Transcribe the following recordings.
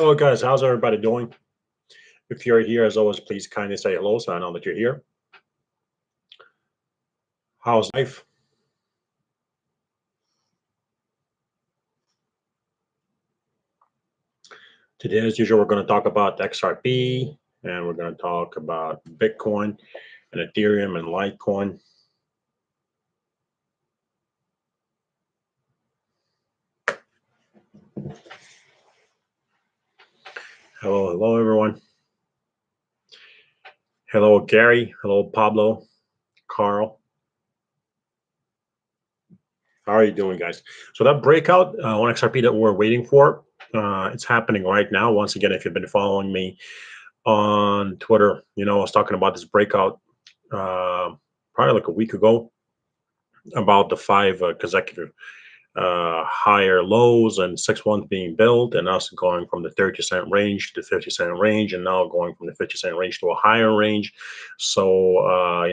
Hello guys, how's everybody doing? If you're here, as always, please kindly say hello so I know that you're here. How's life? Today, as usual, we're going to talk about XRP, and we're going to talk about Bitcoin and Ethereum and Litecoin. Hello everyone. Hello Gary, hello Pablo, Carl. How are you doing, guys? So that breakout on XRP that we're waiting for, it's happening right now. Once again, if you've been following me on Twitter, you know I was talking about this breakout probably like a week ago about the 5 consecutive higher lows and 6 ones being built, and us going from the 30-cent range to the 50-cent range, and now going from the 50-cent range to a higher range. So I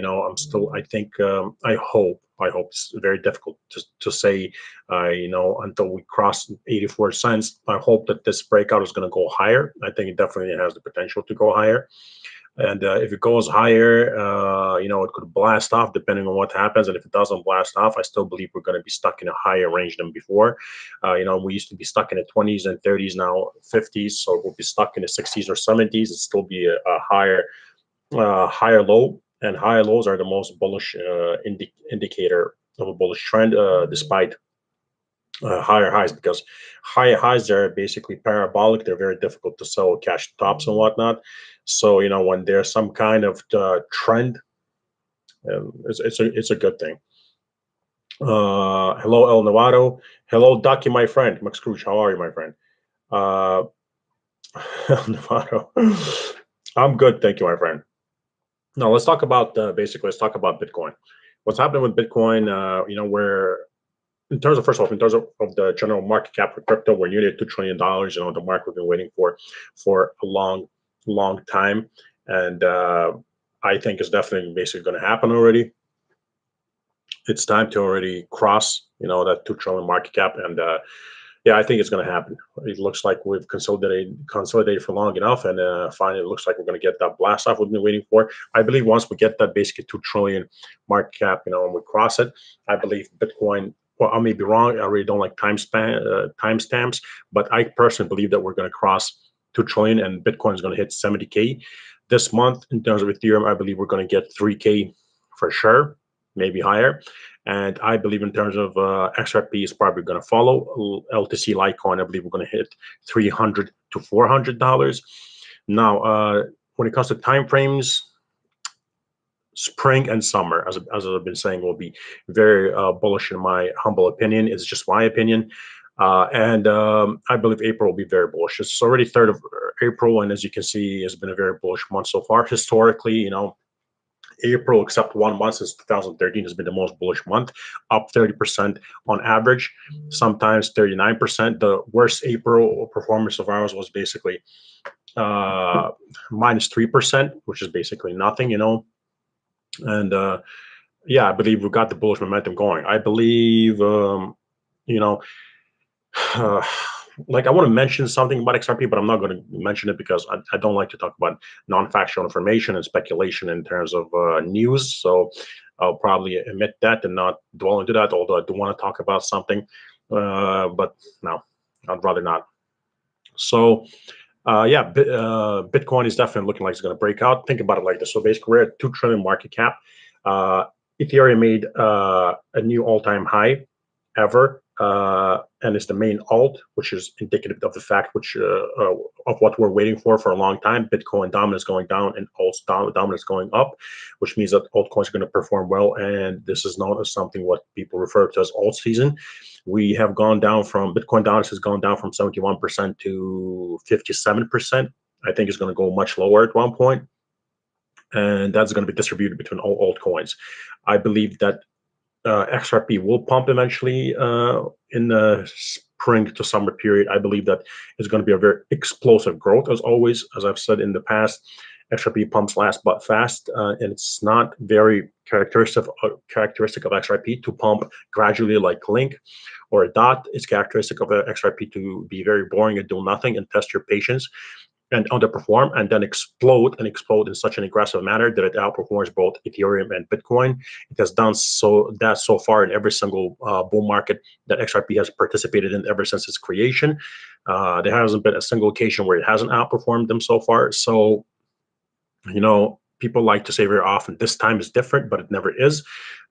think I hope it's very difficult to say until we cross 84 cents. I hope that this breakout is going to go higher. I think it definitely has the potential to go higher. And if it goes higher, it could blast off depending on what happens. And if it doesn't blast off, I still believe we're going to be stuck in a higher range than before. We used to be stuck in the 20s and 30s, now 50s. So we'll be stuck in the 60s or 70s. It'll still be a higher low. And higher lows are the most bullish indicator of a bullish trend, despite higher highs, because higher highs are basically parabolic. They're very difficult to sell cash tops and whatnot. So when there's some kind of trend, it's a good thing. Hello El Novato. Hello Ducky, my friend. Max Scrooge, how are you, my friend? El Novato. I'm good, thank you, my friend. Now let's talk about let's talk about Bitcoin. What's happening with Bitcoin? Where in terms of, first of all, in terms of the general market cap for crypto, we're nearly at $2 trillion. The market we've been waiting for a long time. And I think it's definitely basically going to happen already. It's time to already cross, that 2 trillion market cap. And I think it's going to happen. It looks like we've consolidated for long enough. And finally, it looks like we're going to get that blast off we've been waiting for. I believe once we get that basically 2 trillion market cap, and we cross it, I believe Bitcoin, well, I may be wrong. I really don't like timestamps, but I personally believe that we're going to cross 2 trillion and Bitcoin is going to hit 70K this month. In terms of Ethereum, I believe we're going to get 3K for sure, maybe higher. And I believe in terms of XRP is probably going to follow. LTC Litecoin, I believe we're going to hit $300 to $400. Now, when it comes to time frames, spring and summer, as I've been saying, will be very bullish in my humble opinion. It's just my opinion. And I believe April will be very bullish. It's already 3rd of April, and as you can see, it's been a very bullish month so far. Historically, April, except 1 month since 2013, has been the most bullish month, up 30% on average, sometimes 39%. The worst April performance of ours was basically minus 3%, which is basically nothing, And I believe we've got the bullish momentum going. I believe, like I want to mention something about XRP, but I'm not going to mention it because I don't like to talk about non-factual information and speculation in terms of news. So I'll probably omit that and not dwell into that, although I do want to talk about something. But no, I'd rather not. So Bitcoin is definitely looking like it's going to break out. Think about it like this. So basically, we're at 2 trillion market cap. Ethereum made a new all-time high ever, and it's the main alt, which is indicative of the fact of what we're waiting for a long time. Bitcoin dominance going down and alt dominance going up, which means that altcoins are going to perform well. And this is known as something what people refer to as Altseason. We have gone down from Bitcoin dominance has gone down from 71% to 57%. I think it's going to go much lower at one point, and that's going to be distributed between all altcoins. I believe that XRP will pump eventually in the spring to summer period. I believe that it's going to be a very explosive growth, as always, as I've said in the past. XRP pumps last but fast, and it's not very characteristic of XRP to pump gradually like Link or a dot. It's characteristic of XRP to be very boring and do nothing and test your patience and underperform and then explode in such an aggressive manner that it outperforms both Ethereum and Bitcoin. It has done so far in every single bull market that XRP has participated in ever since its creation. There hasn't been a single occasion where it hasn't outperformed them so far. So, people like to say very often, this time is different, but it never is.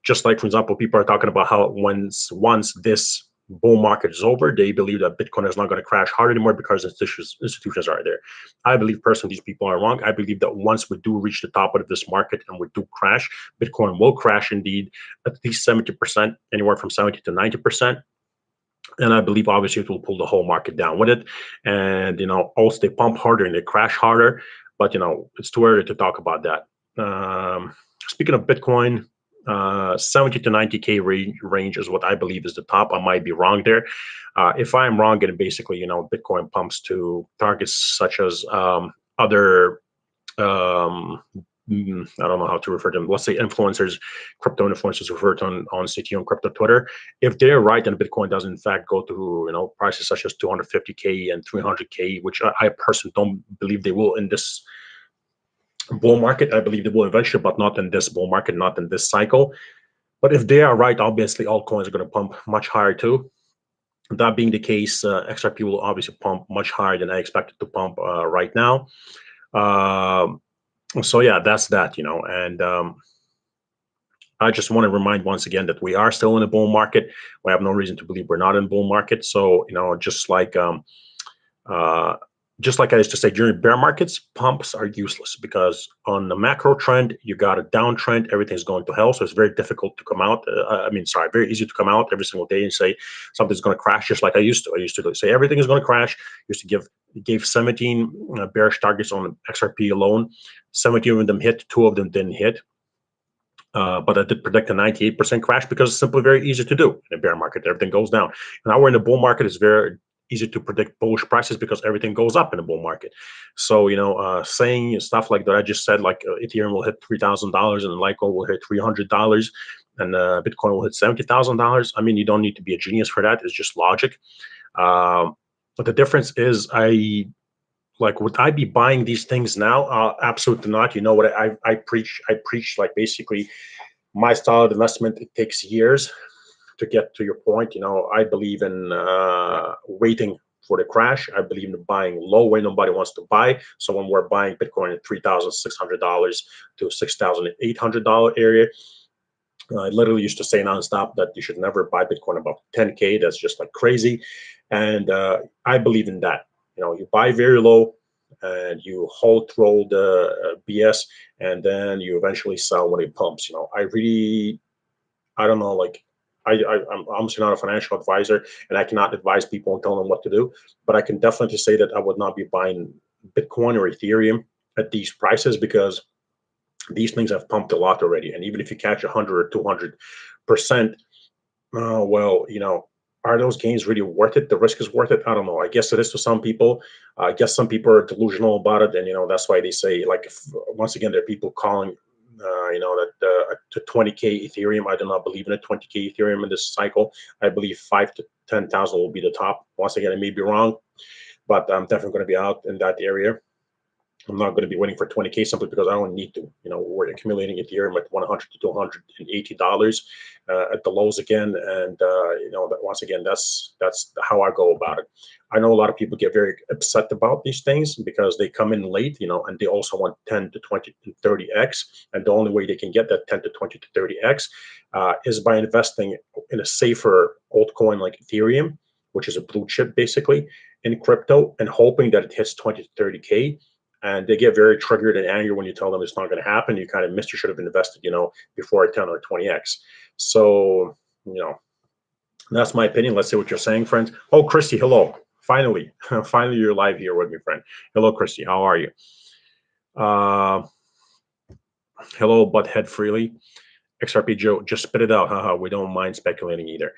Just like, for example, people are talking about how once this bull market is over, they believe that Bitcoin is not going to crash hard anymore because institutions are there. I believe personally these people are wrong. I believe that once we do reach the top of this market and we do crash, Bitcoin will crash indeed, at least 70%, anywhere from 70 to 90%. And I believe obviously it will pull the whole market down with it. And, also they pump harder and they crash harder. But, it's too early to talk about that. Speaking of Bitcoin, 70 to 90K range is what I believe is the top. I might be wrong there. If I'm wrong, and basically, Bitcoin pumps to targets such as other, I don't know how to refer to them. Let's say influencers, crypto influencers refer to on CTO and crypto Twitter. If they're right and Bitcoin does in fact go to prices such as 250K and 300K, which I personally don't believe they will in this bull market. I believe they will eventually, but not in this bull market, not in this cycle. But if they are right, obviously altcoins are going to pump much higher too. That being the case, XRP will obviously pump much higher than I expect it to pump right now. So yeah, that's that, and I just want to remind once again that we are still in a bull market. We have no reason to believe we're not in a bull market. So, just like I used to say, during bear markets, pumps are useless because on the macro trend, you got a downtrend, everything's going to hell. So it's very difficult to come out. Very easy to come out every single day and say something's going to crash, just like I used to. I used to say everything is going to crash. I used to gave 17 bearish targets on XRP alone. 17 of them hit, 2 of them didn't hit. But I did predict a 98% crash because it's simply very easy to do in a bear market. Everything goes down. Now we're in a bull market. It's very easy to predict bullish prices because everything goes up in a bull market. So, saying stuff like that I just said, like Ethereum will hit $3,000 and Litecoin will hit $300 and Bitcoin will hit $70,000. I mean, you don't need to be a genius for that. It's just logic. But the difference is would I be buying these things now? Absolutely not. You know what I preach? I preach like basically my style of investment. It takes years to get to your point. I believe in waiting for the crash. I believe in buying low when nobody wants to buy. So when we're buying Bitcoin at $3,600 to $6,800 area, I literally used to say nonstop that you should never buy Bitcoin above 10K. That's just like crazy. And I believe in that. You buy very low and you hold through all the BS, and then you eventually sell when it pumps. I don't know, I'm obviously not a financial advisor and I cannot advise people and tell them what to do, but I can definitely say that I would not be buying Bitcoin or Ethereum at these prices because these things have pumped a lot already. And even if you catch 100 or 200%, are those gains really worth it? The risk is worth it? I don't know. I guess it is to some people. I guess some people are delusional about it. And, that's why they say, once again, there are people calling, that to 20K Ethereum. I do not believe in it. 20K Ethereum in this cycle. I believe 5 to 10,000 will be the top. Once again, I may be wrong, but I'm definitely going to be out in that area. I'm not going to be waiting for 20K simply because I don't need to. We're accumulating Ethereum at $100 to $280 at the lows again, and once again, that's how I go about it. I know a lot of people get very upset about these things because they come in late, and they also want 10 to 20 to 30x, and the only way they can get that 10 to 20 to 30x is by investing in a safer altcoin like Ethereum, which is a blue chip basically in crypto, and hoping that it hits 20 to 30K. And they get very triggered and angry when you tell them it's not going to happen. You kind of missed. You should have invested, before a 10 or 20x. So, that's my opinion. Let's see what you're saying, friends. Oh, Christy, hello. Finally, finally, you're live here with me, friend. Hello, Christy. How are you? Hello, Butthead Freely. XRP Joe, just spit it out. Haha, we don't mind speculating either.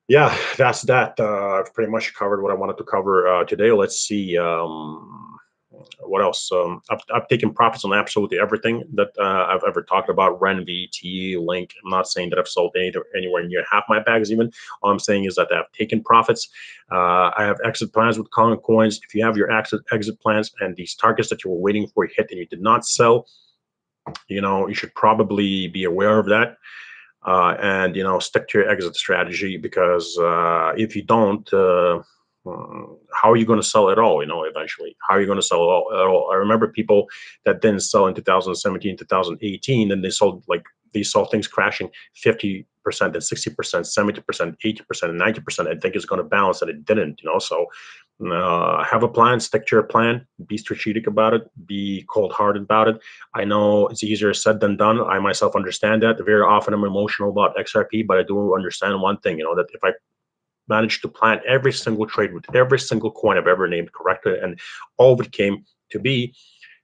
Yeah, that's that. I've pretty much covered what I wanted to cover today. Let's see. what else? I've taken profits on absolutely everything that I've ever talked about. Ren, VT, Link. I'm not saying that I've sold anywhere near half my bags even. All I'm saying is that I've taken profits. I have exit plans with coins. If you have your exit plans and these targets that you were waiting for hit and you did not sell, you should probably be aware of that. And stick to your exit strategy, because if you don't, how are you going to sell it all? Eventually, how are you going to sell it all? I remember people that didn't sell in 2017, 2018, and they saw things crashing 50%, and 60%, 70%, 80%, and 90%. I think it's going to balance, and it didn't. So have a plan, stick to your plan, be strategic about it, be cold-hearted about it. I know it's easier said than done. I myself understand that. Very often I'm emotional about XRP, but I do understand one thing, that if I manage to plan every single trade with every single coin I've ever named correctly, and all of it came to be,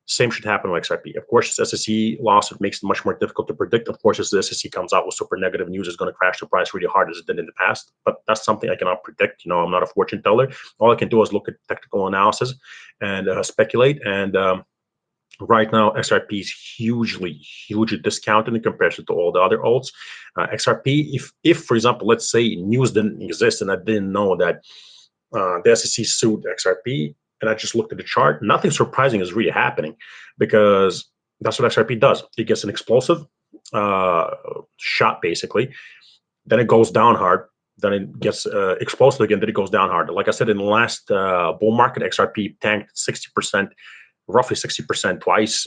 same should happen with XRP. Of course, this SEC loss, it makes it much more difficult to predict. Of course, as the SEC comes out with super negative news, it's going to crash the price really hard as it did in the past. But that's something I cannot predict. I'm not a fortune teller. All I can do is look at technical analysis and speculate. And right now, XRP is hugely discounted in comparison to all the other alts. XRP, if for example, let's say news didn't exist and I didn't know that the SEC sued XRP, and I just looked at the chart, nothing surprising is really happening, because that's what XRP does. It gets an explosive shot, basically. Then it goes down hard. Then it gets explosive again. Then it goes down hard. Like I said, in the last bull market, XRP tanked 60%, roughly 60% twice,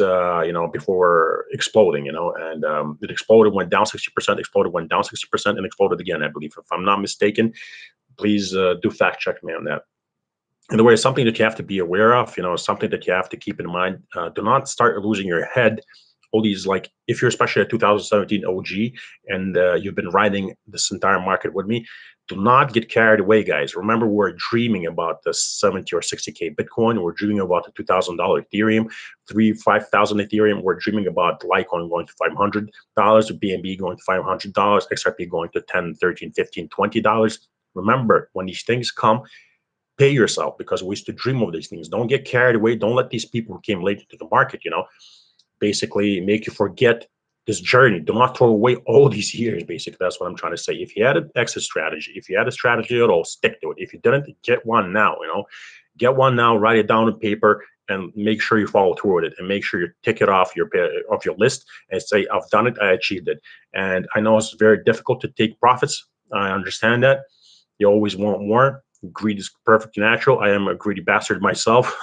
before exploding, and it exploded, went down 60%, exploded, went down 60%, and exploded again, I believe. If I'm not mistaken, please do fact check me on that. And the way, it's something that you have to be aware of, something that you have to keep in mind. Do not start losing your head. All these, like, if you're especially a 2017 OG and you've been riding this entire market with me, do not get carried away, guys. Remember, we're dreaming about the 70 or 60K Bitcoin. We're dreaming about the $2,000 Ethereum, 5,000 Ethereum. We're dreaming about Litecoin going to $500, BNB going to $500, XRP going to $10, $13, $15, $20. Remember, when these things come, pay yourself, because we used to dream of these things. Don't get carried away. Don't let these people who came late into the market, basically make you forget this journey. Do not throw away all these years, basically. That's what I'm trying to say. If you had an exit strategy, if you had a strategy at all, stick to it. If you didn't, get one now, get one now, write it down on paper, and make sure you follow through with it, and make sure you tick it off your list and say, I've done it, I achieved it. And I know it's very difficult to take profits. I understand that. You always want more. Greed is perfectly natural. I am a greedy bastard myself,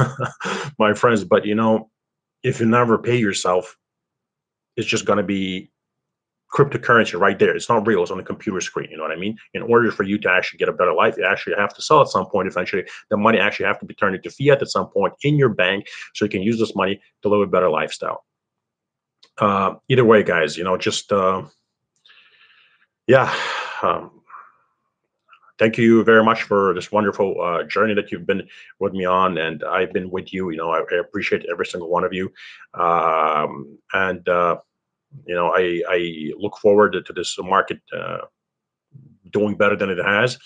my friends. But if you never pay yourself, it's just going to be cryptocurrency right there. It's not real. It's on the computer screen. You know what I mean? In order for you to actually get a better life, you actually have to sell at some point. Eventually, the money actually have to be turned into fiat at some point in your bank, so you can use this money to live a better lifestyle. Either way, guys, just yeah. Thank you very much for this wonderful journey that you've been with me on, and I've been with you. I appreciate every single one of you, and I look forward to this market doing better than it has,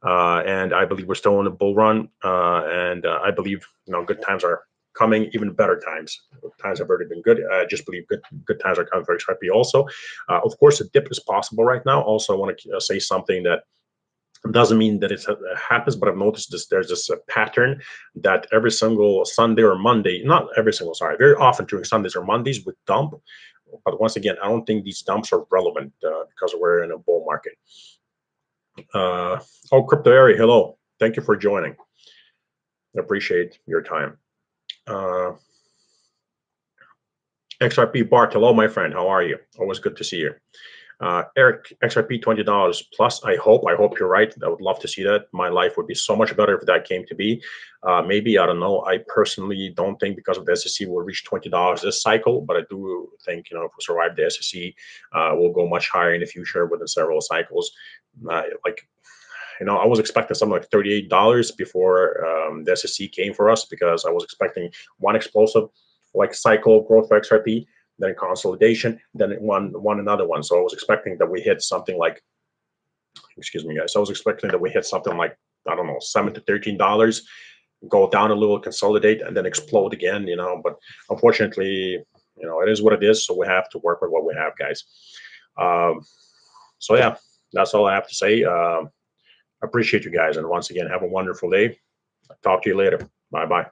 and I believe we're still in a bull run, and I believe good times are coming, even better times. Times have already been good. I just believe good times are coming for XRP also. Of course, a dip is possible right now. Also, I want to say something that doesn't mean that it happens, but I've noticed there's this pattern that every single Sunday or Monday, not every single, sorry, very often during Sundays or Mondays with dump. But once again, I don't think these dumps are relevant because we're in a bull market. Oh, Crypto Airy, hello. Thank you for joining. I appreciate your time. XRP Bart, hello, my friend. How are you? Always good to see you. Eric, XRP $20 plus. I hope you're right. I would love to see that. My life would be so much better if that came to be. Maybe, I don't know. I personally don't think, because of the SEC, we'll reach $20 this cycle, but I do think, if we survive the SEC, we'll go much higher in the future within several cycles. I was expecting something like $38 before the SEC came for us, because I was expecting one explosive cycle growth for XRP, then consolidation, then one another one. So I was expecting that we hit something like, excuse me, guys. I was expecting that we hit something like, I don't know, $7 to $13. go down a little, consolidate, and then explode again. But unfortunately, it is what it is. So we have to work with what we have, guys. Um, so yeah, that's all I have to say. Appreciate you guys, and once again, have a wonderful day. Talk to you later. Bye bye.